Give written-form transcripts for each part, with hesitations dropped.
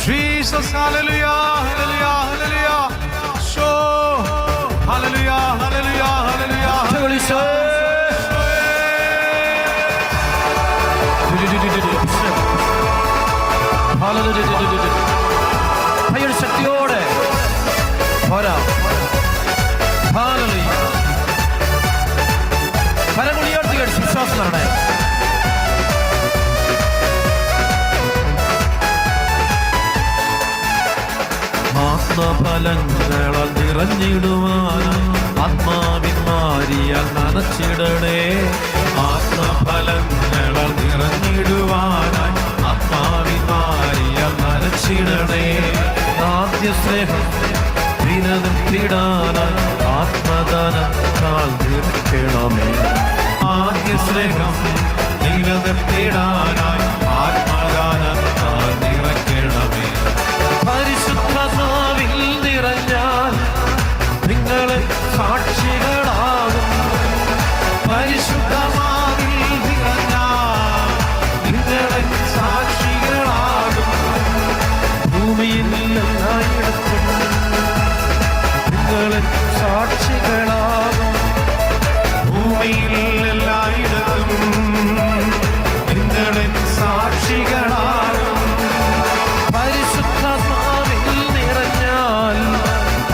Jesus, hallelujah, hallelujah, hallelujah. Show, hallelujah, hallelujah, hallelujah. ശക്തിയോടെ കരമുളിയോർത്തി വിശ്വാസം നടണേ. ആത്മഫലങ്ങളാൽ നിറഞ്ഞിടുവാൻ ആത്മാവിൻ മാരിയാൽ നനച്ചിടണേ. ആത്മഫലങ്ങളാൽ നിറഞ്ഞിടുവാനായി ആത്മാവിൻ മാരിയാൽ നനച്ചിടണേ. ആദ്യ സ്നേഹം നിലനിർത്തിടാനായി ആത്മദാനത്താൽ നിറയ്ക്കണമേ. ആദ്യ സ്നേഹം നിലനിർത്തിടാനായി ആത്മദാനത്താൽ നിറയ്ക്കണമേ. പരിശുദ്ധാത്മാവിൽ നിറഞ്ഞാൽ നിങ്ങളെ സാക്ഷികളാകും. പരിശുദ്ധമാവിൽ നിറഞ്ഞാൽ നിങ്ങളെ സാക്ഷികളാകും. ഭൂമിയിൽ എല്ലായിടത്തും നിങ്ങളെ സാക്ഷികളാകും. ഭൂമിയിൽ എല്ലായിടത്തും നിങ്ങളെ സാക്ഷികളാകും. പരിശുദ്ധാത്മാവിൽ നിറഞ്ഞാൽ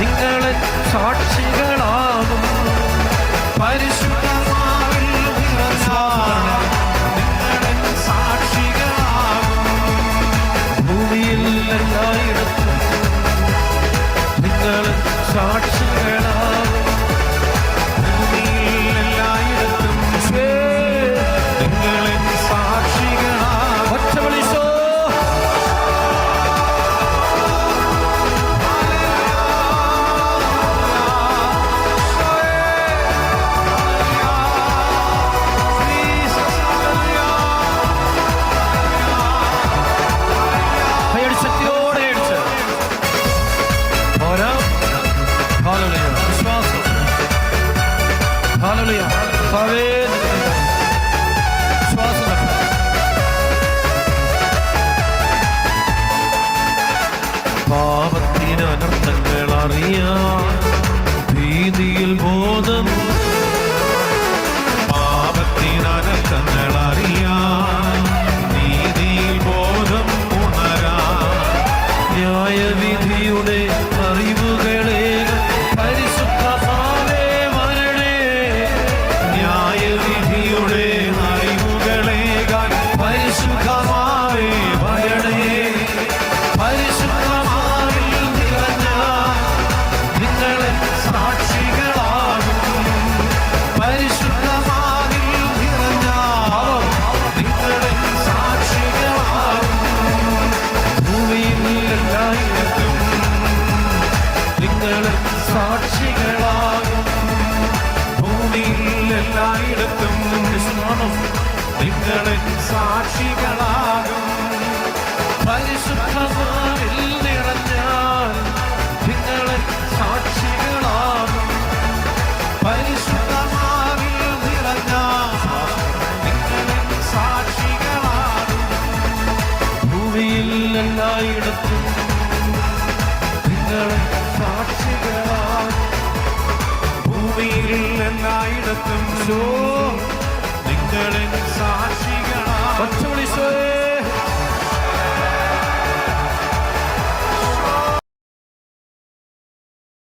നിങ്ങളെ സാക്ഷികളാകും. പരിശുദ്ധാത്മാവിൽ നിറഞ്ഞാൽ നിങ്ങളെ സാക്ഷികളാകും. ഭൂമിയിൽ എല്ലായിടത്തും നിങ്ങളെ സാക്ഷികളാകും. ഭൂമിയിൽ എല്ലായിടത്തും നിങ്ങളെ സാക്ഷികളാകും. ഒറ്റ വിളിച്ചോ. ശക്തിയോടെ അടിച്ച് ഓരോ വിശ്വാസം പാപത്തിന് അനർത്ഥങ്ങൾ അറിയാൻ ഭീതിയിൽ ബോധം. പാപത്തിന് അനർത്ഥങ്ങൾ അറിയാൻ നീതിയിൽ ബോധം ഉണരാൻ ന്യായവിധിയുടെ അറിവുകളെ പരിശുദ്ധമാവേ വരണേ. ന്യായവിധിയുടെ അറിവുകളേകാൻ പരിശുദ്ധമാവേ വരണേ. പരിശുദ്ധമാവിൽ നിറഞ്ഞാൽ നിങ്ങളെ സാക്ഷികളാകും. പരിശുദ്ധമാവിൽ നിറഞ്ഞാൽ നിങ്ങളെ സാക്ഷികളാകും. ഭൂമിയിൽ എല്ലായിടത്തും നിങ്ങളെ സാക്ഷികളാകും. ഭൂമിയിൽ എല്ലായിടത്തും നിങ്ങളെ സാക്ഷികളാകും. പരിശുദ്ധമാവിൽ നിറഞ്ഞാൽ നിങ്ങളെ സാക്ഷികളാകും. പരിശുദ്ധമാവിൽ നിറഞ്ഞാൽ നിങ്ങളെ സാക്ഷികളാകും. ഭൂമിയിൽ എല്ലായിടത്തും നിങ്ങളെ സാക്ഷികളാകും. ഭൂമിയിൽ എല്ലായിടത്തും നിങ്ങളെ സാക്ഷികളാകും.